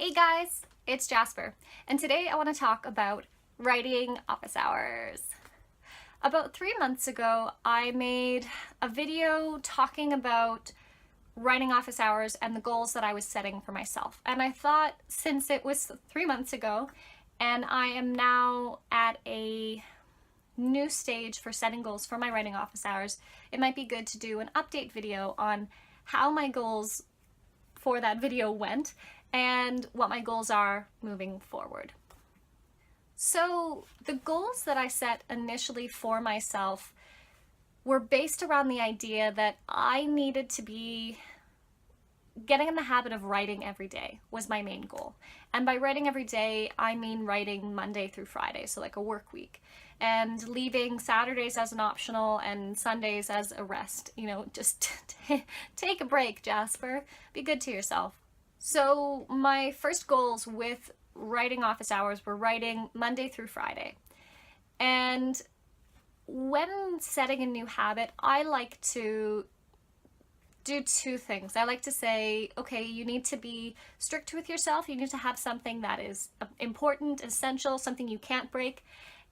Hey guys, it's Jasper, and today I want to talk about writing office hours. About 3 months ago, I made a video talking about writing office hours and the goals that I was setting for myself. And I thought since it was 3 months ago and I am now at a new stage for setting goals for my writing office hours, it might be good to do an update video on how my goals for that video went and what my goals are moving forward. So the goals that I set initially for myself were based around the idea that I needed to be getting in the habit of writing every day was my main goal. And by writing every day, I mean writing Monday through Friday, so like a work week, and leaving Saturdays as an optional and Sundays as a rest. Just take a break, Jasper. Be good to yourself. So my first goals with writing office hours were writing Monday through Friday. And when setting a new habit, I like to do two things. I like to say, okay, you need to be strict with yourself. You need to have something that is important, essential, something you can't break.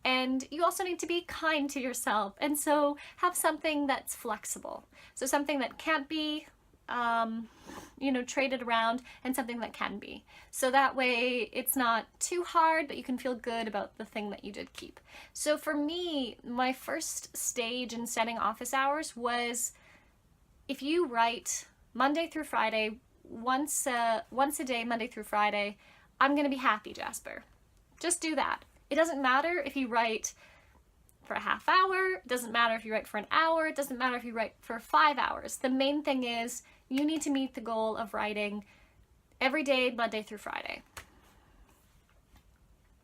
And you also need to be kind to yourself. And so have something that's flexible. So something that can't be traded around, and something that can be. So that way it's not too hard, but you can feel good about the thing that you did keep. So for me, my first stage in setting office hours was, if you write Monday through Friday, once a day, Monday through Friday, I'm gonna be happy, Jasper. Just do that. It doesn't matter if you write for a half hour, it doesn't matter if you write for an hour, it doesn't matter if you write for 5 hours. The main thing is you need to meet the goal of writing every day, Monday through Friday.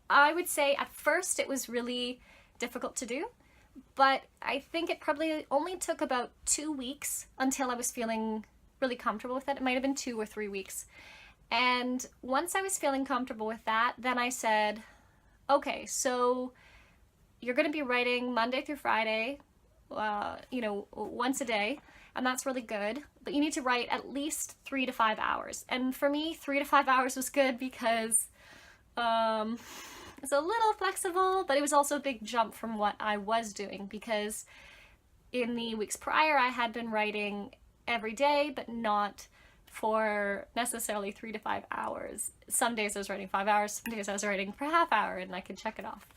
I would say at first it was really difficult to do, but I think it probably only took about 2 weeks until I was feeling really comfortable with it. It might have been 2 or 3 weeks. And once I was feeling comfortable with that, then I said, okay, so you're going to be writing Monday through Friday, once a day, and that's really good, but you need to write at least 3 to 5 hours. And for me, 3 to 5 hours was good because it's a little flexible, but it was also a big jump from what I was doing, because in the weeks prior I had been writing every day, but not for necessarily 3 to 5 hours. Some days I was writing 5 hours, some days I was writing for a half hour, and I could check it off.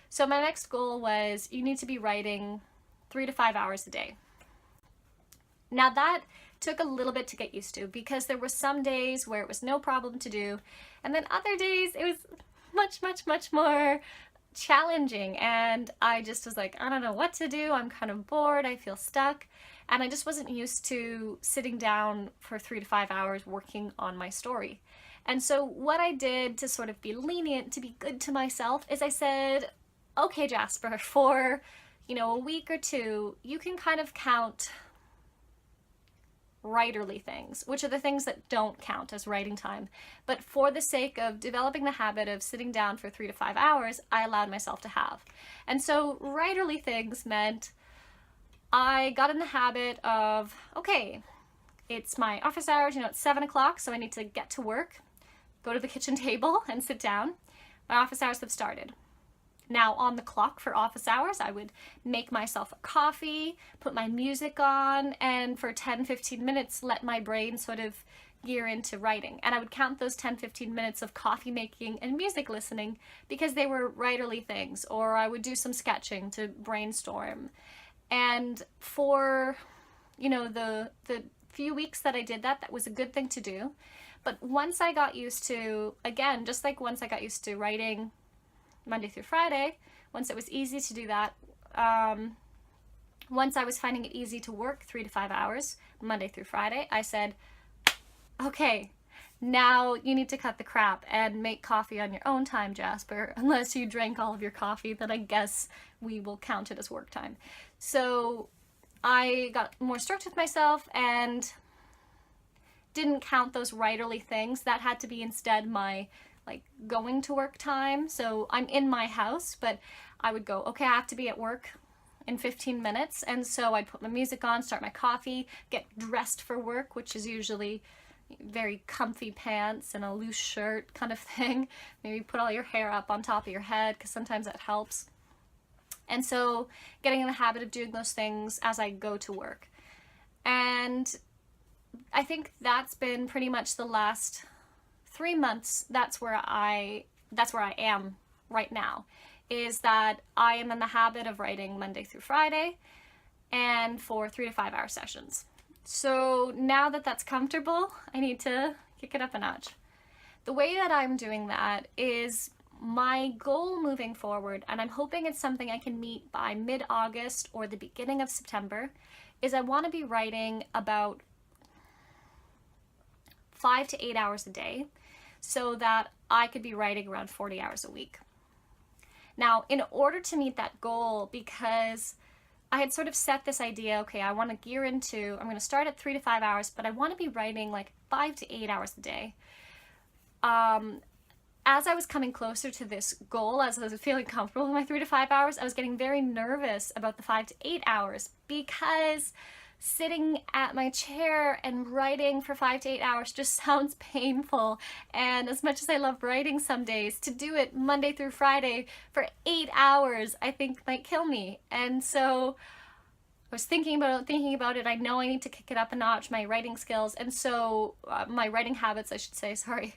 So my next goal was, you need to be writing 3 to 5 hours a day. Now that took a little bit to get used to, because there were some days where it was no problem to do, and then other days it was much more challenging, and I just was like, I don't know what to do, I'm kind of bored, I feel stuck, and I just wasn't used to sitting down for 3 to 5 hours working on my story. And so what I did to sort of be lenient, to be good to myself, is I said, okay, Jasper, for a week or two, you can kind of count writerly things, which are the things that don't count as writing time. But for the sake of developing the habit of sitting down for 3 to 5 hours, I allowed myself to have. And so writerly things meant I got in the habit of, okay, it's my office hours, it's 7 o'clock, so I need to get to work, go to the kitchen table and sit down. My office hours have started. Now on the clock for office hours, I would make myself a coffee, put my music on, and for 10-15 minutes let my brain sort of gear into writing. And I would count those 10-15 minutes of coffee making and music listening because they were writerly things, or I would do some sketching to brainstorm. And for the few weeks that I did that, that was a good thing to do. But once I got used to, again, just like once I got used to writing Monday through Friday, once it was easy to do that, once I was finding it easy to work 3 to 5 hours Monday through Friday, I said, okay, now you need to cut the crap and make coffee on your own time, Jasper. Unless you drank all of your coffee, then I guess we will count it as work time. So I got more strict with myself and didn't count those writerly things. That had to be instead my going to work time. So I'm in my house, but I would go, okay, I have to be at work in 15 minutes. And so I'd put my music on, start my coffee, get dressed for work, which is usually, very comfy pants and a loose shirt kind of thing. Maybe put all your hair up on top of your head because sometimes that helps. And so getting in the habit of doing those things as I go to work. And I think that's been pretty much the last 3 months. That's where I am right now, is that I am in the habit of writing Monday through Friday and for 3 to 5 hour sessions. So now that that's comfortable, I need to kick it up a notch. The way that I'm doing that is my goal moving forward, and I'm hoping it's something I can meet by mid-August or the beginning of September, is I want to be writing about 5 to 8 hours a day so that I could be writing around 40 hours a week. Now, in order to meet that goal, because I had sort of set this idea, okay, I want to gear into, I'm going to start at 3 to 5 hours, but I want to be writing like 5 to 8 hours a day. As I was coming closer to this goal, as I was feeling comfortable with my 3 to 5 hours, I was getting very nervous about the 5 to 8 hours because sitting at my chair and writing for 5 to 8 hours just sounds painful. And as much as I love writing some days, to do it Monday through Friday for 8 hours, I think might kill me. And so I was thinking about it. I know I need to kick it up a notch, my writing skills, and so my writing habits, I should say, sorry.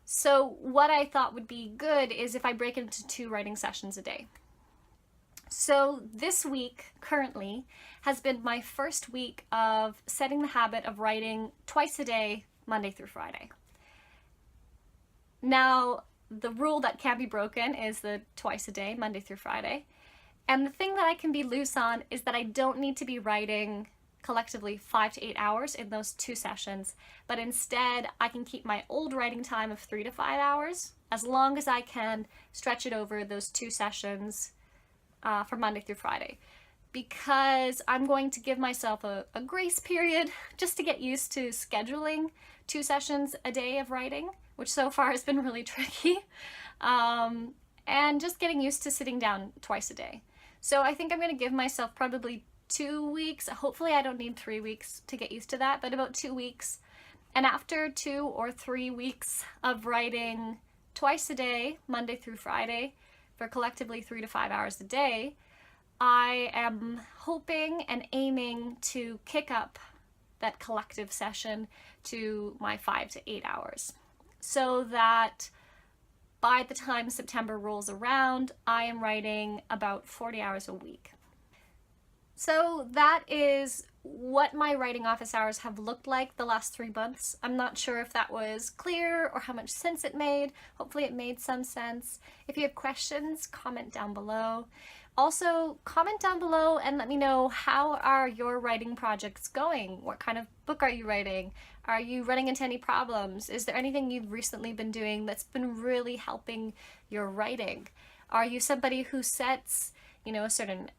So what I thought would be good is if I break it into 2 writing sessions a day. So this week, currently, has been my first week of setting the habit of writing twice a day, Monday through Friday. Now, the rule that can't be broken is the twice a day, Monday through Friday. And the thing that I can be loose on is that I don't need to be writing collectively 5 to 8 hours in those 2 sessions, but instead I can keep my old writing time of 3 to 5 hours as long as I can stretch it over those 2 sessions for Monday through Friday, because I'm going to give myself a grace period just to get used to scheduling 2 sessions a day of writing, which so far has been really tricky, and just getting used to sitting down twice a day. So I think I'm going to give myself probably 2 weeks. Hopefully I don't need 3 weeks to get used to that, but about 2 weeks. And after 2 or 3 weeks of writing twice a day, Monday through Friday, for collectively 3 to 5 hours a day, I am hoping and aiming to kick up that collective session to my 5 to 8 hours, so that by the time September rolls around, I am writing about 40 hours a week. So that is what my writing office hours have looked like the last 3 months. I'm not sure if that was clear or how much sense it made. Hopefully it made some sense. If you have questions, comment down below. Also, comment down below and let me know, how are your writing projects going? What kind of book are you writing? Are you running into any problems? Is there anything you've recently been doing that's been really helping your writing? Are you somebody who sets, a certain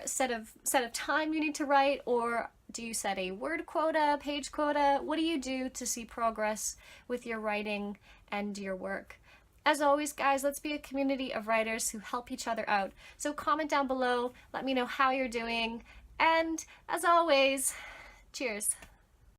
set of time you need to write, or do you set a word quota, page quota? What do you do to see progress with your writing and your work? As always, guys, let's be a community of writers who help each other out. So comment down below, let me know how you're doing, and as always, cheers.